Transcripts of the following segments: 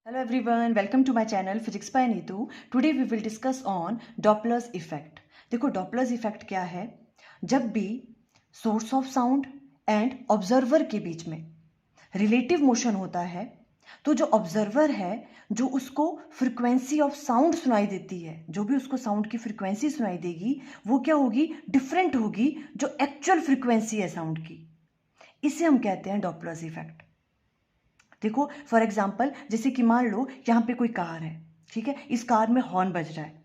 Hello everyone, welcome to my channel Physics by Neetu. Today we will discuss on Doppler's effect. देखो Doppler's effect क्या है? जब भी source of sound and observer के बीच में relative motion होता है तो जो ऑब्जर्वर है जो उसको फ्रिक्वेंसी ऑफ साउंड सुनाई देती है, जो भी उसको साउंड की फ्रिक्वेंसी सुनाई देगी वो क्या होगी? डिफरेंट होगी जो एक्चुअल फ्रिक्वेंसी है साउंड की। इसे हम कहते हैं डॉपलर्स इफेक्ट। देखो फॉर एग्जाम्पल, जैसे कि मान लो यहाँ पे कोई कार है, ठीक है, इस कार में हॉर्न बज रहा है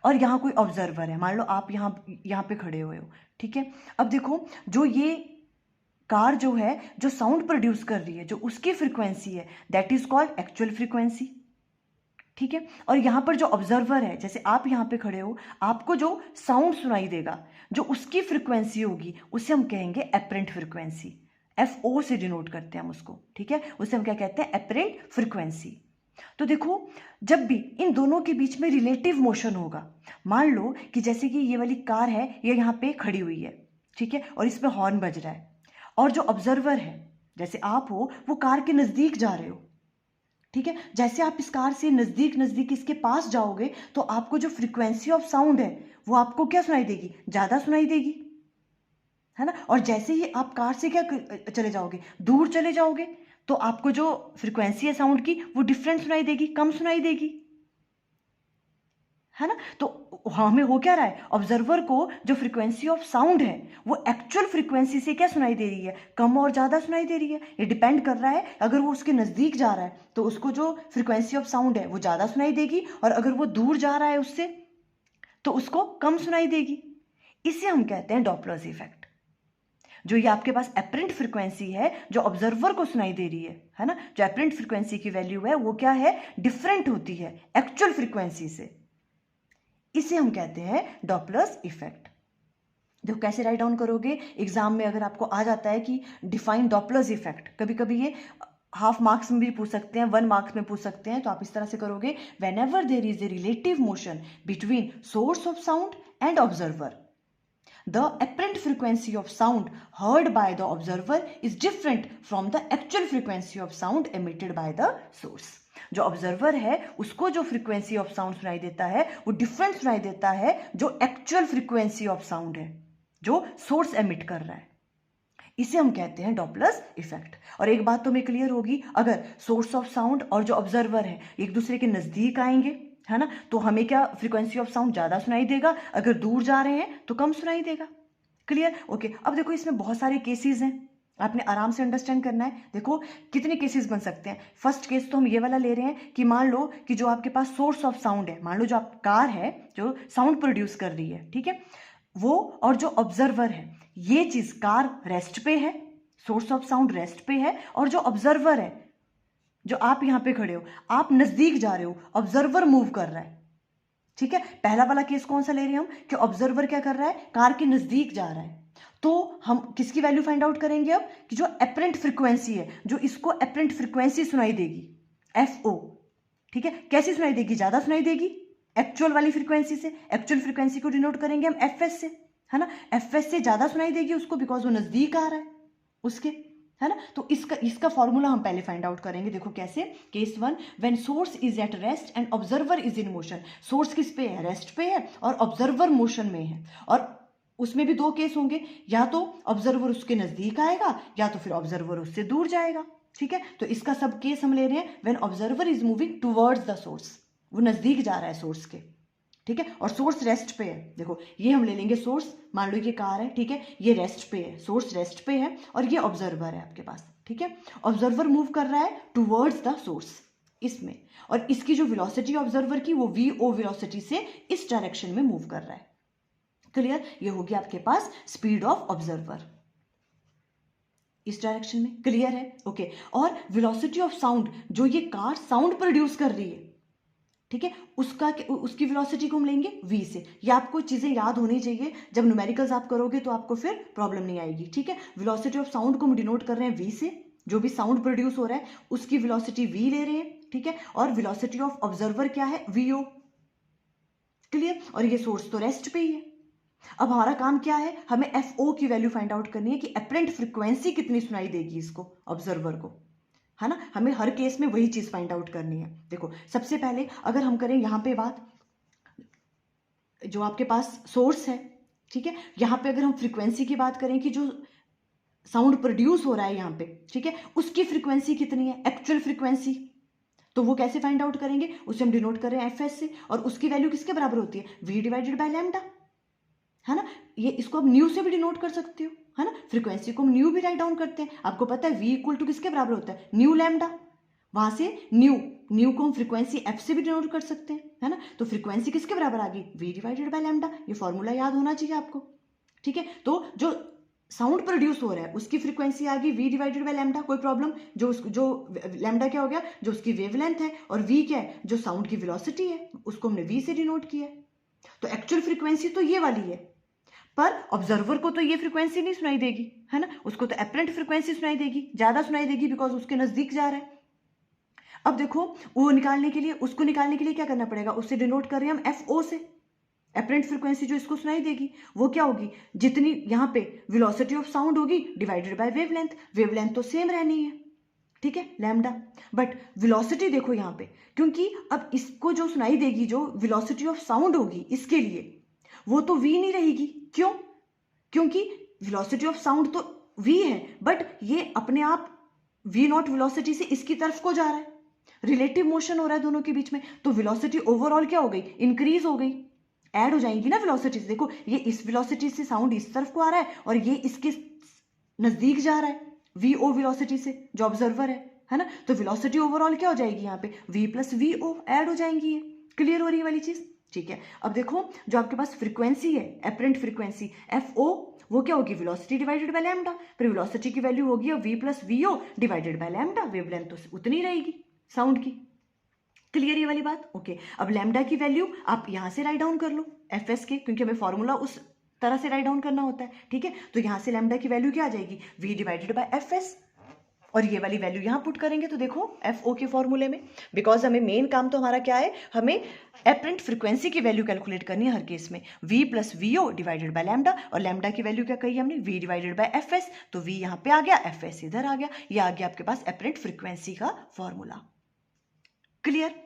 और यहाँ कोई ऑब्जर्वर है, मान लो आप यहाँ पे खड़े हुए हो, ठीक है। अब देखो जो ये कार जो है जो साउंड प्रोड्यूस कर रही है, जो उसकी फ्रिक्वेंसी है, that is called actual frequency, ठीक है। और यहाँ पर जो ऑब्जर्वर है, जैसे आप यहाँ पे खड़े हो, आपको जो साउंड सुनाई देगा जो उसकी फ्रिक्वेंसी होगी उसे हम कहेंगे एपरेंट फ्रिक्वेंसी। FO से डिनोट करते हैं हम उसको, ठीक है, उसे हम क्या कहते हैं? Apparent frequency. तो देखो जब भी इन दोनों के बीच में रिलेटिव मोशन होगा, मान लो कि जैसे कि ये वाली कार है, ये यहाँ पे खड़ी हुई है, ठीक है, और इसमें हॉर्न बज रहा है, और जो ऑब्जर्वर है जैसे आप हो वो कार के नज़दीक जा रहे हो, ठीक है। जैसे आप इस कार से नज़दीक नज़दीक इसके पास जाओगे तो आपको जो फ्रिक्वेंसी ऑफ साउंड है वो आपको क्या सुनाई देगी? ज़्यादा सुनाई देगी, है ना। और जैसे ही आप कार से क्या चले जाओगे, दूर चले जाओगे, तो आपको जो फ्रिक्वेंसी है साउंड की वो डिफरेंट सुनाई देगी, कम सुनाई देगी, है ना। तो हमें हो क्या रहा है? ऑब्जर्वर को जो फ्रिक्वेंसी ऑफ साउंड है वो एक्चुअल फ्रिक्वेंसी से क्या सुनाई दे रही है? कम और ज़्यादा सुनाई दे रही है। ये डिपेंड कर रहा है, अगर वो उसके नज़दीक जा रहा है तो उसको जो फ्रिक्वेंसी ऑफ साउंड है वो ज़्यादा सुनाई देगी, और अगर वो दूर जा रहा है उससे तो उसको कम सुनाई देगी। इसे हम कहते हैं डॉपलर्स इफेक्ट। जो ये आपके पास एपरेंट फ्रिक्वेंसी है जो ऑब्जर्वर को सुनाई दे रही है ना, जो एपरेंट फ्रिक्वेंसी की वैल्यू है वो क्या है? डिफरेंट होती है एक्चुअल फ्रिक्वेंसी से। इसे हम कहते हैं डॉपलर्स इफेक्ट। देखो कैसे राइट डाउन करोगे एग्जाम में, अगर आपको आ जाता है कि डिफाइन डॉपलर्स इफेक्ट, कभी कभी ये हाफ मार्क्स में भी पूछ सकते हैं, 1 मार्क्स में पूछ सकते हैं, तो आप इस तरह से करोगे, when ever there is a relative motion between source of sound and observer, the apparent frequency of sound heard by the observer is different from the actual frequency of sound emitted by the source. जो observer है उसको जो frequency of sound सुनाई देता है वो different सुनाई देता है जो एक्चुअल फ्रीक्वेंसी ऑफ साउंड है जो सोर्स एमिट कर रहा है। इसे हम कहते हैं डॉपलर्स इफेक्ट। और एक बात तो हमें क्लियर होगी, अगर सोर्स ऑफ साउंड और जो ऑब्जर्वर है एक दूसरे के नजदीक आएंगे, है ना, तो हमें क्या फ्रीक्वेंसी ऑफ साउंड ज़्यादा सुनाई देगा, अगर दूर जा रहे हैं तो कम सुनाई देगा। क्लियर? ओके। अब देखो इसमें बहुत सारे केसेस हैं, आपने आराम से अंडरस्टैंड करना है। देखो कितने केसेस बन सकते हैं। फर्स्ट केस तो हम ये वाला ले रहे हैं कि मान लो कि जो आपके पास सोर्स ऑफ साउंड है, मान लो जो आप कार है जो साउंड प्रोड्यूस कर रही है, ठीक है, वो और जो ऑब्जर्वर है, ये चीज कार रेस्ट पे है, सोर्स ऑफ साउंड रेस्ट पे है, और जो ऑब्जर्वर है, जो आप यहां पे खड़े हो, आप नजदीक जा रहे हो, ऑब्जर्वर मूव कर रहा है, ठीक है। पहला वाला केस कौन सा ले रहे हैं हम कि ऑब्जर्वर क्या कर रहा है? कार के नजदीक जा रहा है। तो हम किसकी वैल्यू फाइंड आउट करेंगे अब कि जो एपरेंट फ्रीक्वेंसी है, जो इसको एपरेंट फ्रीक्वेंसी सुनाई देगी, FO, ठीक है, कैसी सुनाई देगी? ज्यादा सुनाई देगी एक्चुअल वाली फ्रीक्वेंसी से। एक्चुअल फ्रीक्वेंसी को डिनोट करेंगे हम FS से, है ना। FS से ज्यादा सुनाई देगी उसको बिकॉज वो नजदीक आ रहा है उसके, है ना। तो इसका फॉर्मूला हम पहले फाइंड आउट करेंगे। देखो कैसे। Case 1, when source is at rest and observer is in motion. Source किस पे है? रेस्ट पे है, और ऑब्जर्वर मोशन में है। और उसमें भी 2 केस होंगे, या तो ऑब्जर्वर उसके नजदीक आएगा या तो फिर ऑब्जर्वर उससे दूर जाएगा, ठीक है। तो इसका सब केस हम ले रहे हैं when observer is moving towards the source, वो नजदीक जा रहा है सोर्स के, ठीक है, और सोर्स रेस्ट पे है। देखो ये हम ले लेंगे सोर्स, मान लो ये कार है, ठीक है, ये रेस्ट पे है, सोर्स रेस्ट पे है, और ये ऑब्जर्वर है आपके पास, ठीक है। ऑब्जर्वर मूव कर रहा है टुवर्ड्स द सोर्स इसमें, और इसकी जो वेलोसिटी ऑब्जर्वर की वो VO वेलोसिटी से इस डायरेक्शन में मूव कर रहा है। क्लियर? ये होगी आपके पास स्पीड ऑफ ऑब्जर्वर इस डायरेक्शन में। क्लियर है? ओके। और वेलोसिटी ऑफ साउंड, जो ये कार साउंड प्रोड्यूस कर रही है, ठीक है, उसकी वेलोसिटी को हम लेंगे V से। ये आपको चीजें याद होनी चाहिए, जब न्यूमेरिकल्स आप करोगे तो आपको फिर प्रॉब्लम नहीं आएगी, ठीक है। वेलोसिटी ऑफ साउंड को हम डिनोट कर रहे हैं V से, जो भी साउंड प्रोड्यूस हो रहा है उसकी वेलोसिटी V ले रहे हैं, ठीक है, और वेलोसिटी ऑफ ऑब्जर्वर क्या है? VO। क्लियर? और ये सोर्स तो रेस्ट पे ही है। अब हमारा काम क्या है? हमें FO की वैल्यू फाइंड आउट करनी है कि एपरेंट फ्रीक्वेंसी कितनी सुनाई देगी इसको, ऑब्जर्वर को, है ना, हमें हर केस में वही चीज फाइंड आउट करनी है। देखो सबसे पहले अगर हम करें यहाँ पे बात, जो आपके पास सोर्स है, ठीक है, यहाँ पे अगर हम फ्रीक्वेंसी की बात करें कि जो साउंड प्रोड्यूस हो रहा है यहाँ पे, ठीक है, उसकी फ्रीक्वेंसी कितनी है, एक्चुअल फ्रीक्वेंसी, तो वो कैसे फाइंड आउट करेंगे, उसे हम डिनोट कर रहे हैं एफ से, और उसकी वैल्यू किसके बराबर होती है, v डिवाइडेड बाय लैम्डा, है ना। ये इसको आप न्यू से भी डिनोट कर सकते हो, है ना, फ्रीक्वेंसी को हम न्यू भी राइट डाउन करते हैं। आपको पता है v इक्वल टू किसके बराबर होता है, न्यू लैम्डा, वहां से न्यू को हम फ्रीक्वेंसी f से भी डिनोट कर सकते हैं, है ना। तो फ्रीक्वेंसी किसके बराबर आ गई, v डिवाइडेड बाय लैम्डा, ये फॉर्मूला याद होना चाहिए आपको, ठीक है। तो जो साउंड प्रोड्यूस हो रहा है उसकी फ्रीक्वेंसी आ गई v डिवाइडेड बाय लैम्डा, कोई प्रॉब्लम, जो लैम्डा क्या हो गया, जो उसकी वेवलेंथ है, और v क्या है, जो साउंड की वेलोसिटी है, उसको हमने v से डिनोट किया है। तो एक्चुअल फ्रीक्वेंसी तो ये वाली है, पर ऑब्जर्वर को तो ये फ्रीक्वेंसी नहीं सुनाई देगी, है ना, उसको तो एपरेंट फ्रीक्वेंसी सुनाई देगी, ज्यादा सुनाई देगी, बिकॉज उसके नजदीक जा रहा है। अब देखो वो निकालने के लिए, उसको निकालने के लिए क्या करना पड़ेगा, उससे डिनोट कर रहे हैं हम एफ ओ से, एपरेंट फ्रीक्वेंसी जो इसको सुनाई देगी वो क्या होगी, जितनी यहाँ पे वेलोसिटी ऑफ साउंड होगी डिवाइडेड बाय वेवलेंथ, वेवलेंथ तो सेम रहनी है, ठीक है, लैम्डा, बट वेलोसिटी देखो यहाँ पे, क्योंकि अब इसको जो सुनाई देगी, जो वेलोसिटी ऑफ साउंड होगी इसके लिए, वो तो v नहीं रहेगी, क्यों, क्योंकि वेलोसिटी ऑफ साउंड तो v है, बट ये अपने आप v नॉट वेलोसिटी से इसकी तरफ को जा रहा है, रिलेटिव मोशन हो रहा है दोनों के बीच में, तो वेलोसिटी ओवरऑल क्या हो गई, इंक्रीज हो गई, ऐड हो जाएंगी ना वेलोसिटी से। देखो ये इस वेलोसिटी से साउंड इस तरफ को आ रहा है, और ये इसके नजदीक जा रहा है वी ओ वेलोसिटी से, जो ऑब्जर्वर है ना, तो वेलोसिटी ओवरऑल क्या हो जाएगी, यहाँ पे v plus V O add हो जाएंगी, ये क्लियर हो रही है वाली चीज, ठीक है। अब देखो जो आपके पास फ्रीक्वेंसी है, एपरेंट फ्रीक्वेंसी एफ ओ, वो क्या होगी, वेलोसिटी डिवाइडेड बाय लैम्डा, पर वेलोसिटी की वैल्यू होगी अब v plus V O divided by lambda, wavelength तो उतनी रहेगी साउंड की, क्लियर ये वाली बात, ओके। अब लैम्डा की वैल्यू आप यहां से राइट डाउन कर लो एफ एस के, क्योंकि हमें फॉर्मूला उस तरह से राइट डाउन करना होता है, ठीक है। तो यहां से लैम्डा की वैल्यू क्या आ जाएगी, v divided by F S, और ये वाली वैल्यू यहां पुट करेंगे तो देखो एफ ओ के फॉर्मूले में, बिकॉज हमें मेन काम तो हमारा क्या है, हमें एपरेंट फ्रीक्वेंसी की वैल्यू कैलकुलेट करनी है हर केस में, v plus V O divided by lambda, और लैम्डा की वैल्यू क्या कही हमने, v divided by F S, तो v यहाँ पे आ गया, एफ एस इधर आ गया, ये आ गया आपके पास एपरेंट फ्रीक्वेंसी का फॉर्मूला, क्लियर।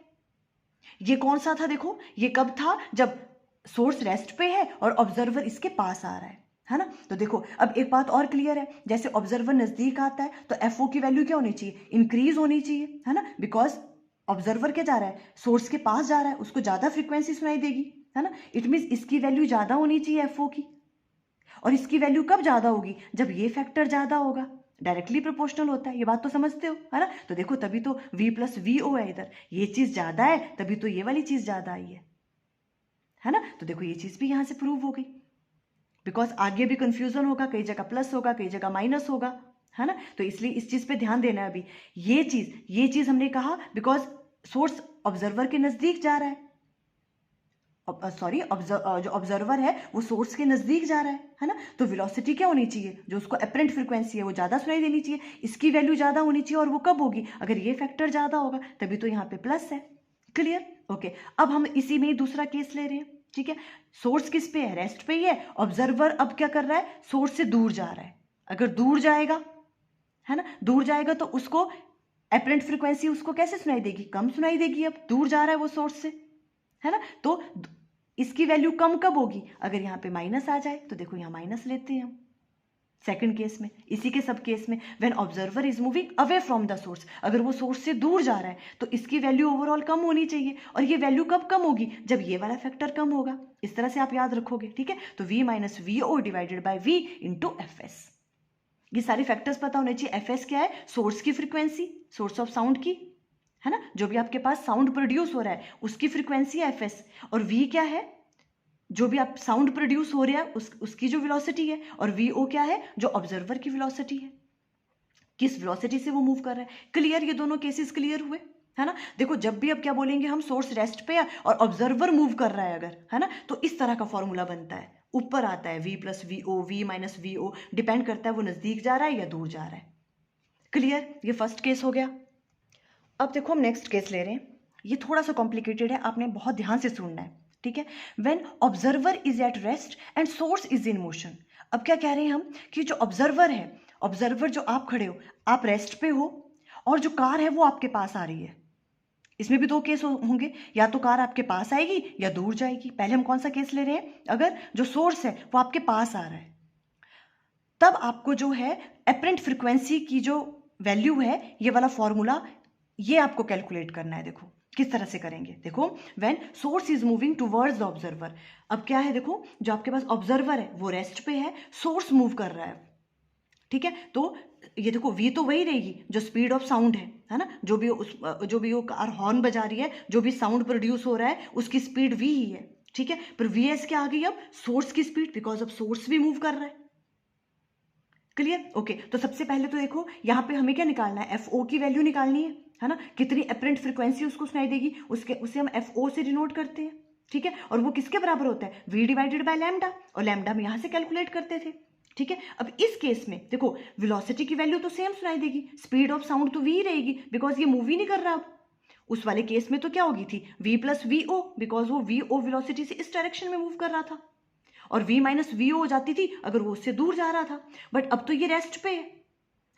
ये कौन सा था, देखो ये कब था, जब सोर्स रेस्ट पे है और ऑब्जर्वर इसके पास आ रहा है ना। तो देखो अब एक बात और क्लियर है, जैसे ऑब्जर्वर नजदीक आता है तो एफ ओ की वैल्यू क्या होनी चाहिए, इंक्रीज होनी चाहिए, है ना, बिकॉज ऑब्जर्वर क्या जा रहा है, सोर्स के पास जा रहा है, उसको ज्यादा फ्रीक्वेंसी सुनाई देगी, है ना, इट मीन इसकी वैल्यू ज्यादा होनी चाहिए एफ ओ की, और इसकी वैल्यू कब ज्यादा होगी, जब ये फैक्टर ज्यादा होगा, डायरेक्टली प्रोपोर्शनल होता है, ये बात तो समझते हो, है ना। तो देखो तभी तो v प्लस वी ओ है इधर, ये चीज ज्यादा है तभी तो ये वाली चीज ज्यादा आई है ना। तो देखो ये चीज भी यहां से प्रूव हो गई, बिकॉज आगे भी कंफ्यूजन होगा, कई जगह प्लस होगा, कई जगह माइनस होगा, है ना। तो इसलिए इस चीज पे ध्यान देना है अभी, ये चीज हमने कहा बिकॉज सोर्स ऑब्जर्वर के नजदीक जा रहा है, सॉरी जो ऑब्जर्वर है वो सोर्स के नजदीक जा रहा है ना, तो वेलोसिटी क्या होनी चाहिए, जो उसको एपरेंट फ्रीक्वेंसी है वो ज्यादा सुनाई देनी चाहिए, इसकी वैल्यू ज्यादा होनी चाहिए, और वो कब होगी, अगर ये फैक्टर ज्यादा होगा तभी तो यहाँ पे प्लस है, क्लियर, ओके। अब हम इसी में दूसरा केस ले रहे हैं, ठीक है, सोर्स किस पे है, रेस्ट पे ही है, ऑब्जर्वर अब क्या कर रहा है, सोर्स से दूर जा रहा है, अगर दूर जाएगा, है ना, दूर जाएगा तो उसको एपरेंट फ्रीक्वेंसी उसको कैसे सुनाई देगी, कम सुनाई देगी, अब दूर जा रहा है वो सोर्स से, है ना, तो इसकी वैल्यू कम कब होगी, अगर यहाँ पे माइनस आ जाए, तो देखो यहाँ माइनस लेते हैं हम सेकंड केस में, इसी के सब केस में when observer is moving away from the source, अगर वो सोर्स से दूर जा रहा है तो इसकी वैल्यू ओवरऑल कम होनी चाहिए, और ये वैल्यू कब कम होगी, जब ये वाला फैक्टर कम होगा, इस तरह से आप याद रखोगे, ठीक है। तो v minus V O divided by v into F S, ये सारे फैक्टर्स पता होने चाहिए। एफ एस क्या है, सोर्स की फ्रीक्वेंसी, सोर्स ऑफ साउंड की, है ना, जो भी आपके पास साउंड प्रोड्यूस हो रहा है उसकी फ्रीक्वेंसी है एफ एस, और v क्या है, जो भी आप साउंड प्रोड्यूस हो रहा है उसकी जो वेलोसिटी है, और वी ओ क्या है, जो ऑब्जर्वर की वेलोसिटी है, किस वेलोसिटी से वो मूव कर रहा है, क्लियर, ये दोनों केसेस क्लियर हुए, है ना। देखो जब भी अब क्या बोलेंगे हम, सोर्स रेस्ट पे है और ऑब्जर्वर मूव कर रहा है अगर, है ना, तो इस तरह का फॉर्मूला बनता है, ऊपर आता है v plus V O, v minus V O, depend करता है वो नजदीक जा रहा है या दूर जा रहा है, क्लियर, ये फर्स्ट केस हो गया। अब देखो हम नेक्स्ट केस ले रहे हैं, ये थोड़ा सा कॉम्प्लिकेटेड है, आपने बहुत ध्यान से सुनना है, ठीक है। When observer is at rest and source is in motion, अब क्या कह रहे हैं हम कि जो ऑब्जर्वर है, ऑब्जर्वर जो आप खड़े हो, आप रेस्ट पे हो और जो कार है वो आपके पास आ रही है। इसमें भी दो केस होंगे, या तो कार आपके पास आएगी या दूर जाएगी। पहले हम कौन सा केस ले रहे हैं, अगर जो सोर्स है वो आपके पास आ रहा है, तब आपको जो है एपरेंट फ्रीक्वेंसी की जो वैल्यू है, ये वाला फॉर्मूला, ये आपको कैलकुलेट करना है। देखो किस तरह से करेंगे, देखो when source is moving towards the observer. अब क्या है, देखो जो आपके पास ऑब्जर्वर है वो रेस्ट पे है, सोर्स मूव कर रहा है, ठीक है। तो ये देखो v तो वही रहेगी जो स्पीड ऑफ साउंड है ना, जो भी वो कार हॉर्न बजा रही है, जो भी साउंड प्रोड्यूस हो रहा है उसकी स्पीड v ही है, ठीक है। पर vs क्या आ गई अब, सोर्स की स्पीड, बिकॉज अब सोर्स भी मूव कर रहा है। Clear, okay. तो सबसे पहले तो देखो यहाँ पे हमें क्या निकालना है, एफ ओ की वैल्यू निकालनी है ना, कितनी अपरेंट फ्रीक्वेंसी उसको सुनाई देगी, उसे हम एफ ओ से डिनोट करते हैं, ठीक है। और वो किसके बराबर होता है, v डिवाइडेड बाय लैम्डा, और लैम्डा हम यहाँ से कैलकुलेट करते थे, ठीक है। अब इस केस में देखो वेलोसिटी की वैल्यू तो सेम सुनाई देगी, स्पीड ऑफ साउंड तो v ही रहेगी, बिकॉज ये मूव ही नहीं कर रहा। अब उस वाले केस में तो क्या होगी थी, v plus V O, because वो वी ओ वेलोसिटी से इस डायरेक्शन में मूव कर रहा था, और v माइनस वी ओ हो जाती थी अगर वो उससे दूर जा रहा था। बट अब तो ये रेस्ट पे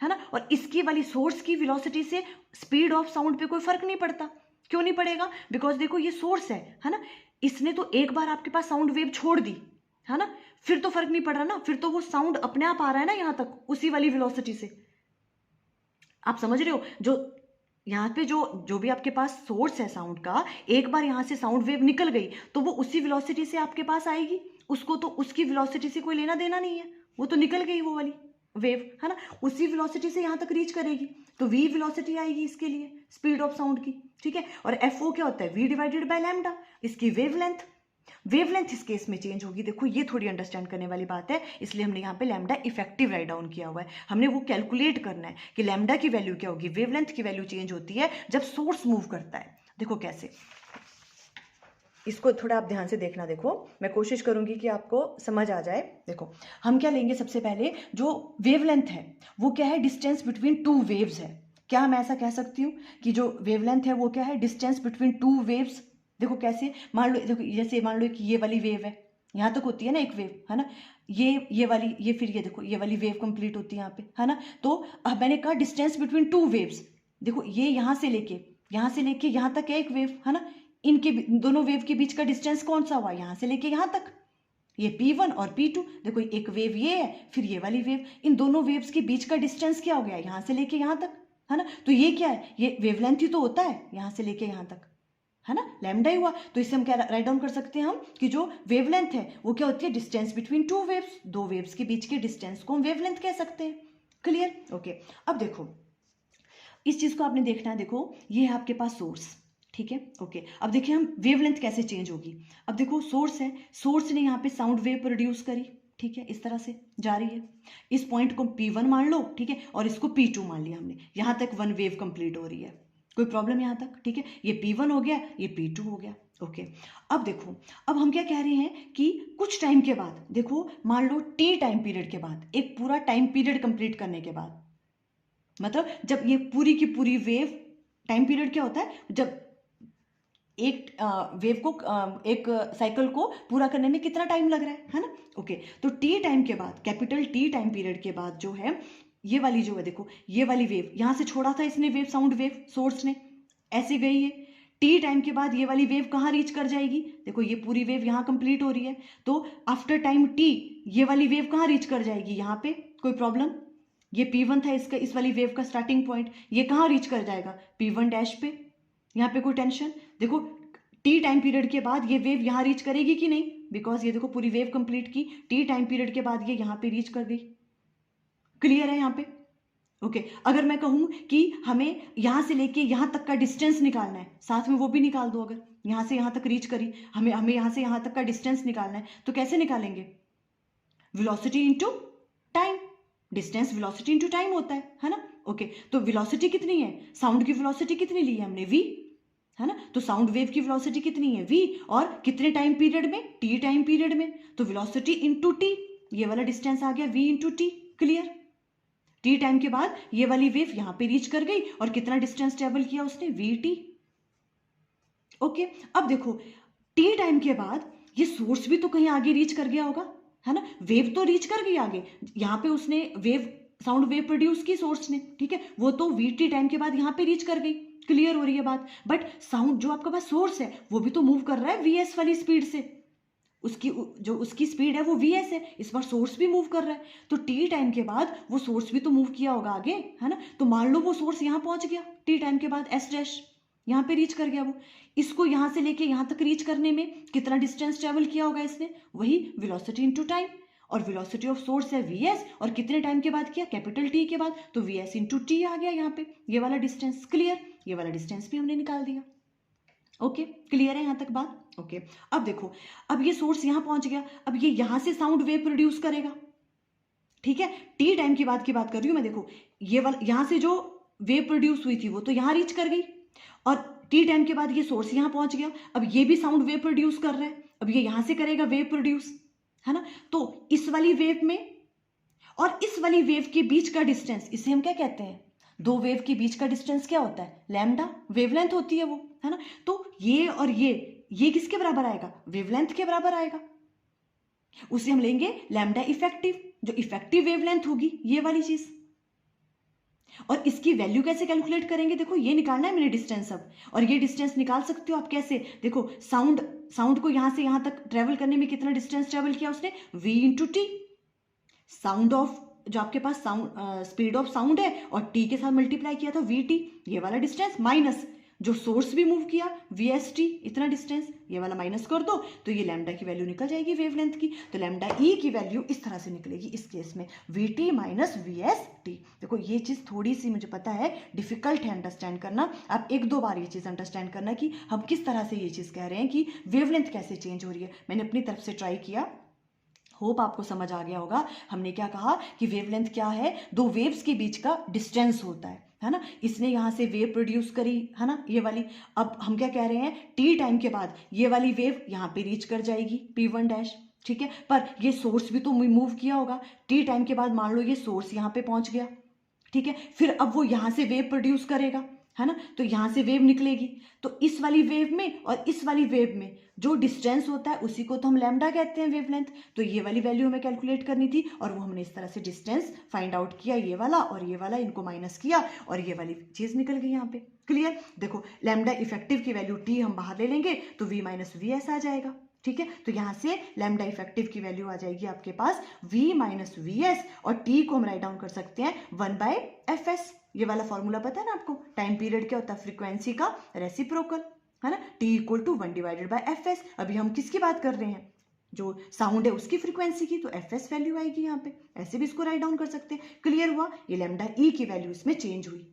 है ना, और इसकी वाली सोर्स की वेलोसिटी से स्पीड ऑफ साउंड पे कोई फर्क नहीं पड़ता। क्यों नहीं पड़ेगा, बिकॉज देखो ये सोर्स है ना, इसने तो एक बार आपके पास साउंड वेव छोड़ दी है ना, फिर तो फर्क नहीं पड़ रहा ना, फिर तो वो साउंड अपने आप आ रहा है ना यहाँ तक उसी वाली वेलोसिटी से। आप समझ रहे हो, जो यहाँ पे जो भी आपके पास सोर्स है साउंड का, एक बार यहाँ से साउंड वेव निकल गई तो वो उसी वेलोसिटी से आपके पास आएगी, उसको तो उसकी वेलोसिटी से कोई लेना देना नहीं है, वो तो निकल गई वो वाली वेव है ना, उसी वेलोसिटी से यहाँ तक रीच करेगी, तो v वेलोसिटी आएगी इसके लिए, स्पीड ऑफ साउंड की, ठीक है। और एफ ओ क्या होता है, v डिवाइडेड बाय लैम्डा, इसकी वेवलेंथ इस केस में चेंज होगी। देखो ये थोड़ी अंडरस्टैंड करने वाली बात है, इसलिए हमने यहाँ पे लैम्डा इफेक्टिव राइट डाउन किया हुआ है। हमने वो कैलकुलेट करना है कि लैम्डा की वैल्यू क्या होगी, वेवलेंथ की वैल्यू चेंज होती है जब सोर्स मूव करता है। देखो कैसे, इसको थोड़ा आप ध्यान से देखना, देखो मैं कोशिश करूंगी कि आपको समझ आ जाए। देखो हम क्या लेंगे, सबसे पहले जो वेवलेंथ है वो क्या है, डिस्टेंस बिटवीन टू वेव्स है। क्या हम ऐसा कह सकती हूँ कि जो वेवलेंथ है वो क्या है, डिस्टेंस बिटवीन टू वेव्स। देखो कैसे, मान लो देखो, जैसे मान लो कि ये वाली वेव है, यहाँ तक होती है ना एक वेव है ना, ये वाली, ये फिर ये देखो ये वाली वेव कंप्लीट होती है यहाँ पे है ना। तो अब मैंने कहा डिस्टेंस बिटवीन टू वेव्स, देखो ये यहाँ से लेके यहाँ तक है एक वेव है ना, इनके दोनों वेव के बीच का डिस्टेंस कौन सा हुआ, यहाँ से लेके यहाँ तक, ये P1 और P2। देखो एक वेव ये है, फिर ये वाली वेव, इन दोनों वेव्स के बीच का डिस्टेंस क्या हो गया, यहाँ से लेके यहाँ तक है ना। तो ये क्या है, ये वेवलेंथ ही तो होता है यहाँ से लेके यहाँ तक है ना, लैम्डा ही हुआ। तो इसे हम क्या राइट डाउन कर सकते हैं हम, कि जो वेवलेंथ है वो क्या होती है, डिस्टेंस बिटवीन टू वेव्स, दो वेव्स के बीच के डिस्टेंस को हम वेवलेंथ कह सकते हैं। Clear, okay. अब देखो इस चीज को आपने देखना है, देखो ये है आपके पास सोर्स, ठीक है, ओके। अब देखिए हम वेवलेंथ कैसे चेंज होगी। अब देखो सोर्स है, सोर्स ने यहाँ पे साउंड वेव प्रोड्यूस करी, ठीक है, इस तरह से जा रही है, इस पॉइंट को P1 मान लो, ठीक है, और इसको P2 मान लिया हमने, यहाँ तक वन वेव कंप्लीट हो रही है, कोई प्रॉब्लम यहाँ तक, ठीक है। ये P1 हो गया, ये P2 हो गया, ओके। अब देखो, अब हम क्या कह रहे हैं कि कुछ टाइम के बाद, देखो मान लो T टाइम पीरियड के बाद, एक पूरा टाइम पीरियड कंप्लीट करने के बाद, मतलब जब ये पूरी की पूरी वेव, टाइम पीरियड क्या होता है, जब एक वेव को, एक साइकिल को पूरा करने में कितना टाइम लग रहा है ना, ओके। तो टी टाइम के बाद, कैपिटल टी टाइम पीरियड के बाद जो है ये वाली जो है, देखो ये वाली वेव यहाँ से छोड़ा था इसने वेव, साउंड वेव सोर्स ने, ऐसे गई है, टी टाइम के बाद ये वाली वेव कहाँ रीच कर जाएगी, देखो ये पूरी वेव यहाँ कंप्लीट हो रही है, तो आफ्टर टाइम टी ये वाली वेव कहाँ रीच कर जाएगी, यहाँ पे, कोई प्रॉब्लम, ये P1 था इसका, इस वाली वेव का स्टार्टिंग पॉइंट, ये कहाँ रीच कर जाएगा, P1 डैश पे, यहाँ पे कोई टेंशन। देखो टी टाइम पीरियड के बाद ये वेव यहाँ रीच करेगी कि नहीं, बिकॉज ये देखो पूरी वेव कंप्लीट की, टी टाइम पीरियड के बाद ये यहाँ पे रीच कर गई। क्लियर है यहाँ पे, ओके। अगर मैं कहूँ कि हमें यहाँ से लेके यहाँ तक का डिस्टेंस निकालना है, साथ में वो भी निकाल दो, अगर यहाँ से यहाँ तक रीच करी, हमें यहाँ से यहाँ तक का डिस्टेंस निकालना है, तो कैसे निकालेंगे, velocity into time, distance velocity into time होता है ना, ओके। तो वेलोसिटी कितनी है, साउंड की वेलोसिटी कितनी ली है हमने, v है ना, तो साउंड वेव की वेलोसिटी कितनी है, v, और कितने टाइम पीरियड में, t टाइम पीरियड में, तो वेलोसिटी इनटू t, ये वाला डिस्टेंस आ गया v into t। Clear, t time के बाद ये वाली वेव यहाँ पे रीच कर गई, और कितना डिस्टेंस ट्रेवल किया उसने, vt, ओके। अब देखो t टाइम के बाद ये सोर्स भी तो कहीं आगे रीच कर गया होगा है ना, वेव तो रीच कर गई आगे, यहाँ पे उसने वेव साउंड वेव प्रोड्यूस की सोर्स ने, ठीक है, वो तो वीटी टाइम के बाद यहाँ पे रीच कर गई, क्लियर हो रही है बात। बट साउंड जो आपका पास सोर्स है वो भी तो मूव कर रहा है वीएस वाली स्पीड से, उसकी स्पीड है वो वीएस है, इस बार सोर्स भी मूव कर रहा है, तो टी टाइम के बाद वो सोर्स भी तो मूव किया होगा आगे, है ना। तो मान लो वो सोर्स यहाँ पहुंच गया टी टाइम के बाद, एस डैश यहाँ पे रीच कर गया, वो इसको यहाँ से लेके यहाँ तक रीच करने में कितना डिस्टेंस ट्रेवल किया होगा इसने, वही वेलोसिटी इनटू टाइम, और वेलोसिटी ऑफ सोर्स है वीएस, और कितने टाइम के बाद किया, कैपिटल टी के बाद, तो वीएस इनटू टी आ गया यहाँ पे, ये वाला डिस्टेंस, क्लियर, ये वाला डिस्टेंस भी हमने निकाल दिया। ओके, क्लियर है यहाँ तक बात। ओके, अब देखो, अब ये सोर्स यहाँ पहुंच गया, अब ये यहाँ से साउंड वेव प्रोड्यूस करेगा, ठीक है, टी टाइम की बात कर रही हूँ मैं। देखो ये वाला यहाँ से जो वेव प्रोड्यूस हुई थी वो तो यहाँ रीच कर गई, और टी टाइम के बाद ये सोर्स यहाँ पहुंच गया, अब ये भी साउंड वेव प्रोड्यूस कर रहा है, अब ये यहाँ से करेगा वेव प्रोड्यूस, है ना। तो इस वाली वेव में और इस वाली वेव के बीच का डिस्टेंस, इसे हम क्या कहते हैं, दो वेव के बीच का डिस्टेंस क्या होता है, लैम्डा, वेवलेंथ होती है वो, है ना। तो ये और ये किसके बराबर आएगा, वेवलेंथ के बराबर आएगा, उसे हम लेंगे लैम्डा इफेक्टिव, जो इफेक्टिव वेवलेंथ होगी ये वाली चीज। और इसकी वैल्यू कैसे कैलकुलेट करेंगे, देखो ये निकालना है मैंने डिस्टेंस अब, और ये डिस्टेंस निकाल सकते हो आप कैसे, देखो साउंड को यहां से यहां तक ट्रेवल करने में कितना डिस्टेंस ट्रेवल किया उसने, v into T, sound of जो आपके पास साउंड स्पीड ऑफ साउंड है और टी के साथ मल्टीप्लाई किया था वी टी, ये वाला डिस्टेंस, माइनस जो सोर्स भी मूव किया वी एस टी, इतना डिस्टेंस, ये वाला माइनस कर दो तो ये लैम्डा की वैल्यू निकल जाएगी वेवलेंथ की। तो लैम्डा ई की वैल्यू इस तरह से निकलेगी इस केस में, we T minus V S T. देखो ये चीज़ थोड़ी सी मुझे पता है डिफिकल्ट है अंडरस्टैंड करना, आप एक दो बार ये चीज़ अंडरस्टैंड करना कि हम किस तरह से ये चीज़ कह रहे हैं कि वेवलेंथ कैसे चेंज हो रही है। मैंने अपनी तरफ से ट्राई किया, होप आपको समझ आ गया होगा। हमने क्या कहा कि वेवलेंथ क्या है, दो वेव्स के बीच का डिस्टेंस होता है ना। इसने यहाँ से वेव प्रोड्यूस करी, है ना, ये वाली। अब हम क्या कह रहे हैं, टी टाइम के बाद ये वाली वेव यहाँ पे रीच कर जाएगी P1 डैश, ठीक है, पर ये सोर्स भी तो मूव किया होगा टी टाइम के बाद, मान लो ये सोर्स यहाँ पे पहुँच गया, ठीक है, फिर अब वो यहाँ से वेव प्रोड्यूस करेगा, है ना, तो यहाँ से वेव निकलेगी, तो इस वाली वेव में और इस वाली वेव में जो डिस्टेंस होता है उसी को तो हम लैम्डा कहते हैं वेवलेंथ। तो ये वाली वैल्यू हमें कैलकुलेट करनी थी और वो हमने इस तरह से डिस्टेंस फाइंड आउट किया, ये वाला और ये वाला, इनको माइनस किया और ये वाली चीज निकल गई यहाँ पे, क्लियर। देखो लैम्डा इफेक्टिव की वैल्यू टी हम बाहर ले लेंगे तो v माइनस वी एस आ जाएगा, ठीक है। तो यहाँ से लैम्डा इफेक्टिव की वैल्यू आ जाएगी आपके पास v माइनस वी एस, और t को हम राइट डाउन कर सकते हैं 1/fs। ये वाला फॉर्मूला पता है ना आपको, टाइम पीरियड क्या होता है, फ्रीक्वेंसी का रेसिप्रोकल, है ना, t इक्वल टू 1/fs। अभी हम किसकी बात कर रहे हैं, जो साउंड है उसकी फ्रीक्वेंसी की, तो fs वैल्यू आएगी यहाँ पे, ऐसे भी इसको राइट डाउन कर सकते हैं, क्लियर हुआ। ये लैम्डा e की वैल्यू इसमें चेंज हुई,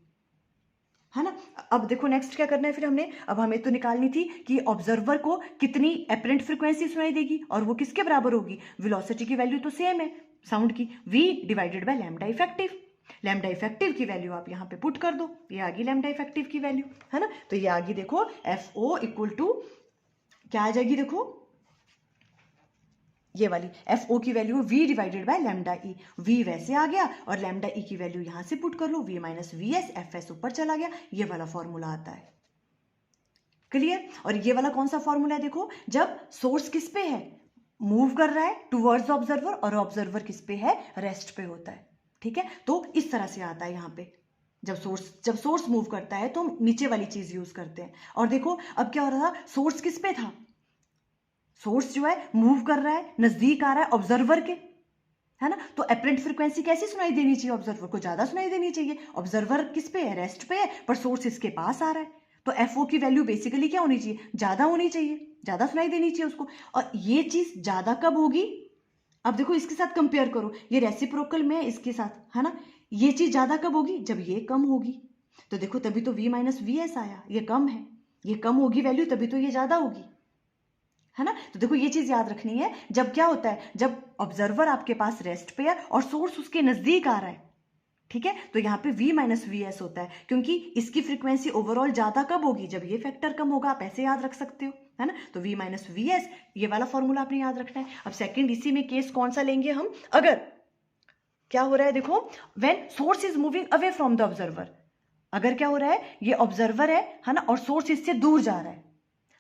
है ना। अब देखो नेक्स्ट क्या करना है फिर हमने, अब हमें तो निकालनी थी कि ऑब्जर्वर को कितनी एपरेंट फ्रीक्वेंसी सुनाई देगी और वो किसके बराबर होगी, वेलोसिटी की वैल्यू तो सेम है साउंड की, v divided by lambda effective. Lambda effective की वैल्यू आप यहाँ पे पुट कर दो, ये आ गई लैम्डा इफेक्टिव की वैल्यू, है ना। तो ये आ गई देखो FO इक्वल टू क्या आ जाएगी, देखो ये वाली FO की value v divided by lambda E, v वैसे आ गया और लैम्डा ई की वैल्यू यहां से पुट कर लो, v minus V S, FS ऊपर चला गया, ये वाला फॉर्मूला आता है, क्लियर। और ये वाला कौन सा फॉर्मूला है, देखो जब सोर्स किस पे है, मूव कर रहा है टुवर्ड्स ऑब्जर्वर, और ऑब्जर्वर किस पे है, रेस्ट पे होता है, ठीक है। तो इस तरह से आता है यहाँ पे, जब सोर्स मूव करता है तो हम नीचे वाली चीज यूज करते हैं। और देखो अब क्या हो रहा था, सोर्स किस पे था, सोर्स जो है मूव कर रहा है, नजदीक आ रहा है ऑब्जर्वर के, है ना। तो एपरेंट फ्रीक्वेंसी कैसी सुनाई देनी चाहिए, ऑब्जर्वर को ज्यादा सुनाई देनी चाहिए, ऑब्जर्वर किस पे है, रेस्ट पे है, पर सोर्स इसके पास आ रहा है, तो FO की वैल्यू बेसिकली क्या होनी चाहिए, ज्यादा होनी चाहिए, ज्यादा सुनाई देनी चाहिए उसको। और ये चीज ज्यादा कब होगी, अब देखो इसके साथ कंपेयर करो, ये रेसिप्रोकल में है इसके साथ, है ना, ये चीज ज्यादा कब होगी, जब ये कम होगी। तो देखो तभी तो v माइनस वी एस आया, ये कम है, ये कम होगी वैल्यू, तभी तो ये ज्यादा होगी, है ना। तो देखो ये चीज याद रखनी है, जब क्या होता है, जब ऑब्जर्वर आपके पास रेस्ट पे है और सोर्स उसके नजदीक आ रहा है, ठीक है, तो यहाँ पे v माइनस वी एस होता है, क्योंकि इसकी फ्रीक्वेंसी ओवरऑल ज्यादा कब होगी, जब ये फैक्टर कम होगा, आप ऐसे याद रख सकते हो, है ना। तो v माइनस वी एस, ये वाला फॉर्मूला आपने याद रखना है। अब सेकंड इसी में केस कौन सा लेंगे हम, अगर क्या हो रहा है, देखो when source is moving away from the observer, अगर क्या हो रहा है, ये ऑब्जर्वर है ना, और सोर्स इससे दूर जा रहा है,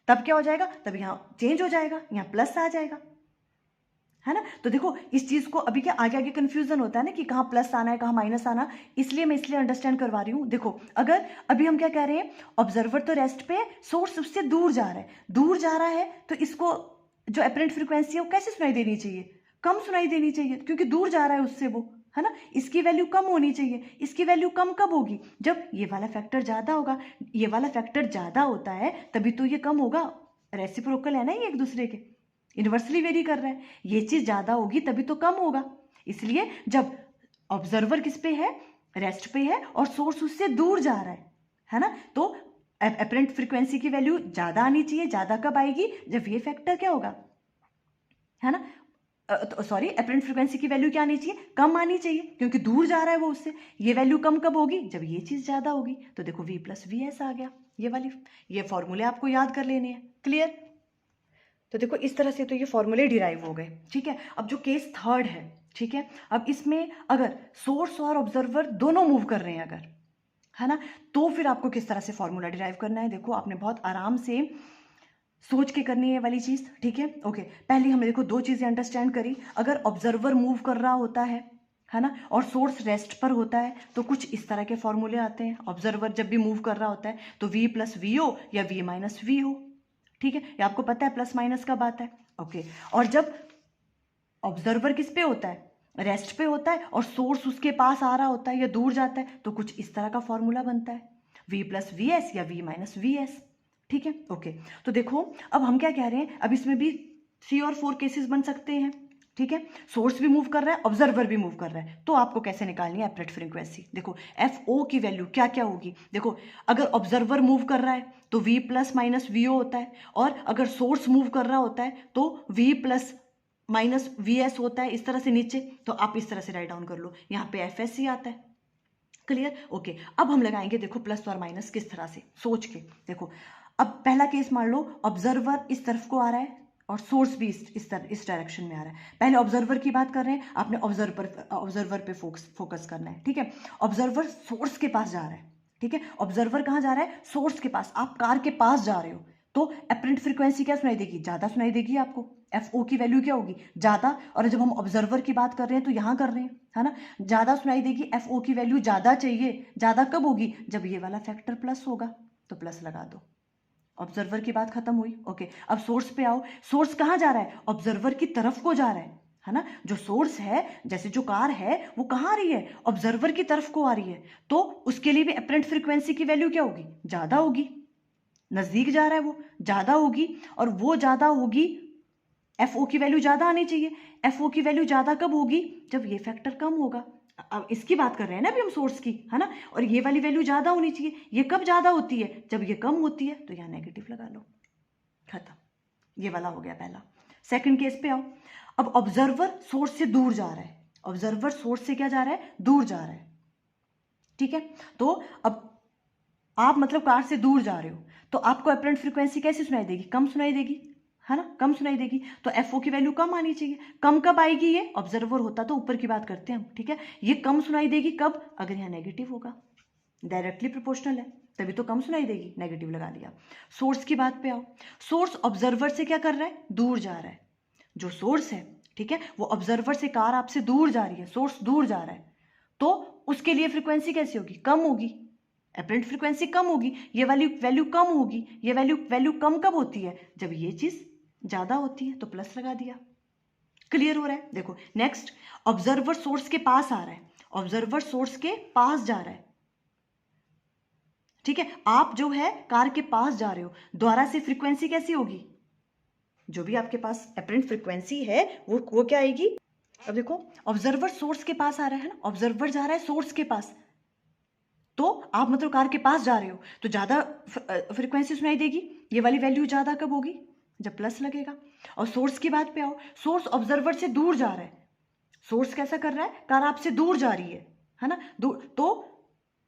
तब क्या हो जाएगा, तब यहाँ चेंज हो जाएगा, यहाँ प्लस आ जाएगा, है ना। तो देखो इस चीज को अभी क्या आगे आगे कंफ्यूजन होता है ना कि कहाँ प्लस आना है कहाँ माइनस आना, इसलिए मैं अंडरस्टैंड करवा रही हूँ। देखो अगर अभी हम क्या कह रहे हैं, ऑब्जर्वर तो रेस्ट पे, सोर्स उससे दूर जा रहा है, दूर जा रहा है तो इसको जो अपरेंट फ्रीक्वेंसी है वो कैसे सुनाई देनी चाहिए, कम सुनाई देनी चाहिए, क्योंकि दूर जा रहा है उससे वो, है ना। इसकी वैल्यू कम होनी चाहिए। इसकी वैल्यू कम कब होगी, जब ये वाला फैक्टर ज्यादा होगा। ये वाला फैक्टर ज्यादा होता है तभी तो ये कम होगा। रेसिप्रोकल है ना ये एक दूसरे के, इन्वर्सली वेरी कर रहा है। ये चीज ज्यादा होगी तभी तो कम होगा। इसलिए जब ऑब्जर्वर किस पे है, रेस्ट पे है, और सोर्स उससे दूर जा रहा है ना, तो अपरेंट फ्रीक्वेंसी की वैल्यू ज्यादा आनी चाहिए। ज्यादा कब आएगी, जब ये फैक्टर क्या होगा, है ना, सॉरी, अपरेंट फ्रीक्वेंसी की वैल्यू क्या आनी चाहिए, कम आनी चाहिए, क्योंकि दूर जा रहा है वो उससे। ये वैल्यू कम कब होगी, जब ये चीज ज्यादा होगी। तो देखो V प्लस वी एस आ गया, ये वाली, ये फॉर्मूले आपको याद कर लेने हैं। क्लियर। तो देखो इस तरह से तो ये फॉर्मूले डिराइव हो गए। ठीक है, अब जो केस थर्ड है, ठीक है, अब इसमें अगर सोर्स और ऑब्जर्वर दोनों मूव कर रहे हैं अगर, है ना, तो फिर आपको किस तरह से फॉर्मूला डिराइव करना है। देखो आपने बहुत आराम से सोच के करनी है ये वाली चीज। ठीक है, ओके। पहले हमने देखो दो चीजें अंडरस्टैंड करी। अगर ऑब्जर्वर मूव कर रहा होता है ना, और सोर्स रेस्ट पर होता है, तो कुछ इस तरह के फॉर्मूले आते हैं। ऑब्जर्वर जब भी मूव कर रहा होता है तो V प्लस वी ओ या V माइनस वी ओ। ठीक है, ये आपको पता है प्लस माइनस कब आता है। ओके, और जब ऑब्जर्वर किस पे होता है, रेस्ट पे होता है, और सोर्स उसके पास आ रहा होता है या दूर जाता है, तो कुछ इस तरह का फॉर्मूला बनता है, V प्लस वी एस या V माइनस वी एस। ठीक है, ओके। तो देखो अब हम क्या कह रहे हैं, अब इसमें भी 3 और 4 केसेस बन सकते हैं। ठीक है, सोर्स भी मूव कर रहा है, ऑब्जर्वर भी मूव कर रहा है, तो आपको कैसे निकालनी है अपरेंट फ्रीक्वेंसी। देखो FO की वैल्यू क्या क्या होगी। देखो अगर ऑब्जर्वर मूव कर रहा है तो V plus minus V O होता है, और अगर सोर्स मूव कर रहा होता है तो V plus minus V S होता है, इस तरह से नीचे। तो आप इस तरह से राइट डाउन कर लो, यहाँ पे FS ही आता है। Clear, okay. अब हम लगाएंगे देखो प्लस और माइनस किस तरह से, सोच के। देखो अब पहला केस मान लो, ऑब्जर्वर इस तरफ को आ रहा है और सोर्स भी इस डायरेक्शन में आ रहा है। पहले ऑब्जर्वर की बात कर रहे हैं, आपने ऑब्जर्वर पे फोकस करना है। ठीक है, ऑब्जर्वर सोर्स के पास जा रहा है। ठीक है, ऑब्जर्वर कहाँ जा रहा है, सोर्स के पास। आप कार के पास जा रहे हो तो अपरेंट फ्रीक्वेंसी क्या सुनाई देगी, ज्यादा सुनाई देगी आपको। FO की वैल्यू क्या होगी, ज्यादा। और जब हम ऑब्जर्वर की बात कर रहे हैं तो यहां कर रहे हैं, है ना, ज्यादा सुनाई देगी। FO की वैल्यू ज्यादा चाहिए, ज्यादा कब होगी, जब ये वाला फैक्टर प्लस होगा, तो प्लस लगा दो। ऑब्जर्वर की बात खत्म हुई। ओके, अब सोर्स पे आओ। सोर्स कहाँ जा रहा है, ऑब्जर्वर की तरफ को जा रहा है ना। जो सोर्स है, जैसे जो कार है वो कहाँ आ रही है, ऑब्जर्वर की तरफ को आ रही है, तो उसके लिए भी अपरेंट फ्रीक्वेंसी की वैल्यू क्या होगी, ज्यादा होगी। नजदीक जा रहा है वो, ज्यादा होगी। और वो ज्यादा होगी, FO की वैल्यू ज्यादा आनी चाहिए। FO की वैल्यू ज्यादा कब होगी, जब ये फैक्टर कम होगा। अब इसकी बात कर रहे हैं ना अभी हम सोर्स की, है ना। और ये वाली वैल्यू ज्यादा होनी चाहिए। ये कब ज्यादा होती है, जब ये कम होती है, तो यहाँ नेगेटिव लगा लो, खत्म। ये वाला हो गया पहला। सेकंड केस पे आओ। अब ऑब्जर्वर सोर्स से दूर जा रहा है, ऑब्जर्वर सोर्स से क्या जा रहा है, दूर जा रहा है। ठीक है, तो अब आप मतलब कार से दूर जा रहे हो, तो आपको अपरेंट फ्रीक्वेंसी कैसी सुनाई देगी, कम सुनाई देगी, है ना, कम सुनाई देगी। तो FO की वैल्यू कम आनी चाहिए। कम कब आएगी, ये ऑब्जर्वर होता तो ऊपर की बात करते हैं हम। ठीक है, ये कम सुनाई देगी कब, अगर यहाँ नेगेटिव होगा, डायरेक्टली प्रोपोर्शनल है, तभी तो कम सुनाई देगी, नेगेटिव लगा दिया। सोर्स की बात पे आओ। सोर्स ऑब्जर्वर से क्या कर रहा है, दूर जा रहा है। जो सोर्स है, ठीक है, वो ऑब्जर्वर से, कार आपसे दूर जा रही है, सोर्स दूर जा रहा है, तो उसके लिए फ्रीक्वेंसी कैसी होगी, कम होगी। अपरेंट फ्रीक्वेंसी कम होगी, ये वैल्यू कम होगी। ये वैल्यू कम कब होती है, जब ये चीज ज्यादा होती है, तो प्लस लगा दिया। क्लियर हो रहा है। देखो नेक्स्ट, ऑब्जर्वर सोर्स के पास आ रहा है, ऑब्जर्वर सोर्स के पास जा रहा है। ठीक है, आप जो है कार के पास जा रहे हो, द्वारा से फ्रीक्वेंसी कैसी होगी, जो भी आपके पास अपरेंट फ्रीक्वेंसी है वो क्या आएगी। अब देखो ऑब्जर्वर सोर्स के पास आ रहा है ना, ऑब्जर्वर जा रहा है सोर्स के पास, तो आप मतलब कार के पास जा रहे हो, तो ज्यादा फ्रीक्वेंसी सुनाई देगी। ये वाली वैल्यू ज्यादा कब होगी, जब प्लस लगेगा। और सोर्स की बात पे आओ। सोर्स ऑब्जर्वर से दूर जा रहा है, सोर्स कैसा कर रहा है, कार आपसे दूर जा रही है ना, दूर, तो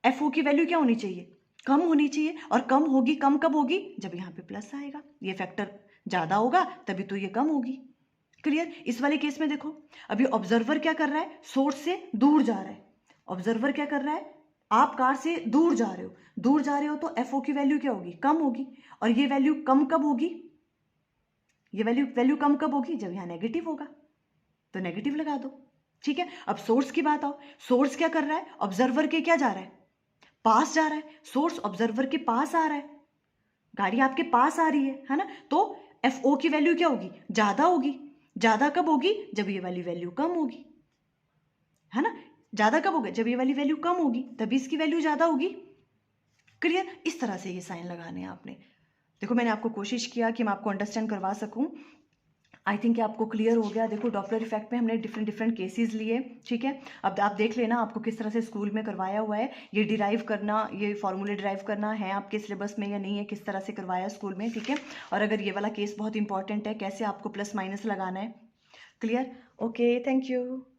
FO की वैल्यू क्या होनी चाहिए, कम होनी चाहिए। और कम होगी, कम कब होगी, जब यहाँ पे प्लस आएगा, ये फैक्टर ज्यादा होगा, तभी तो ये कम होगी। क्लियर। इस वाले केस में देखो, अभी ऑब्जर्वर क्या कर रहा है, सोर्स से दूर जा रहा है। ऑब्जर्वर क्या कर रहा है, आप कार से दूर जा रहे हो, दूर जा रहे हो, तो FO की वैल्यू क्या होगी, कम होगी। और ये वैल्यू कम कब होगी, ये वैल्यू कम कब होगी, जब यहाँ नेगेटिव होगा। तो नेगेटिव लगा दो। ठीक है, अब सोर्स की बात आओ। सोर्स क्या कर रहा है, ऑब्जर्वर के क्या जा रहा है, पास जा रहा है। सोर्स ऑब्जर्वर के पास आ रहा है, गाड़ी आपके पास आ रही है ना, तो एफ ओ की वैल्यू क्या होगी, ज्यादा होगी। ज्यादा कब होगी, जब ये वाली वैल्यू कम होगी, है ना। ज्यादा कब होगा, जब ये वाली वैल्यू कम होगी, तभी इसकी वैल्यू ज्यादा होगी। क्लियर, इस तरह से ये साइन लगाने हैं आपने। देखो मैंने आपको कोशिश किया कि मैं आपको अंडरस्टैंड करवा सकूं। आई थिंक आपको क्लियर हो गया। देखो डॉपलर इफेक्ट में हमने डिफरेंट डिफरेंट केसेस लिए। ठीक है, अब आप देख लेना आपको किस तरह से स्कूल में करवाया हुआ है। ये डिराइव करना, ये फॉर्मूले डिराइव करना है आपके सिलेबस में या नहीं है, किस तरह से करवाया स्कूल में। ठीक है, और अगर ये वाला केस बहुत इंपॉर्टेंट है, कैसे आपको प्लस माइनस लगाना है। Clear, okay, thank you.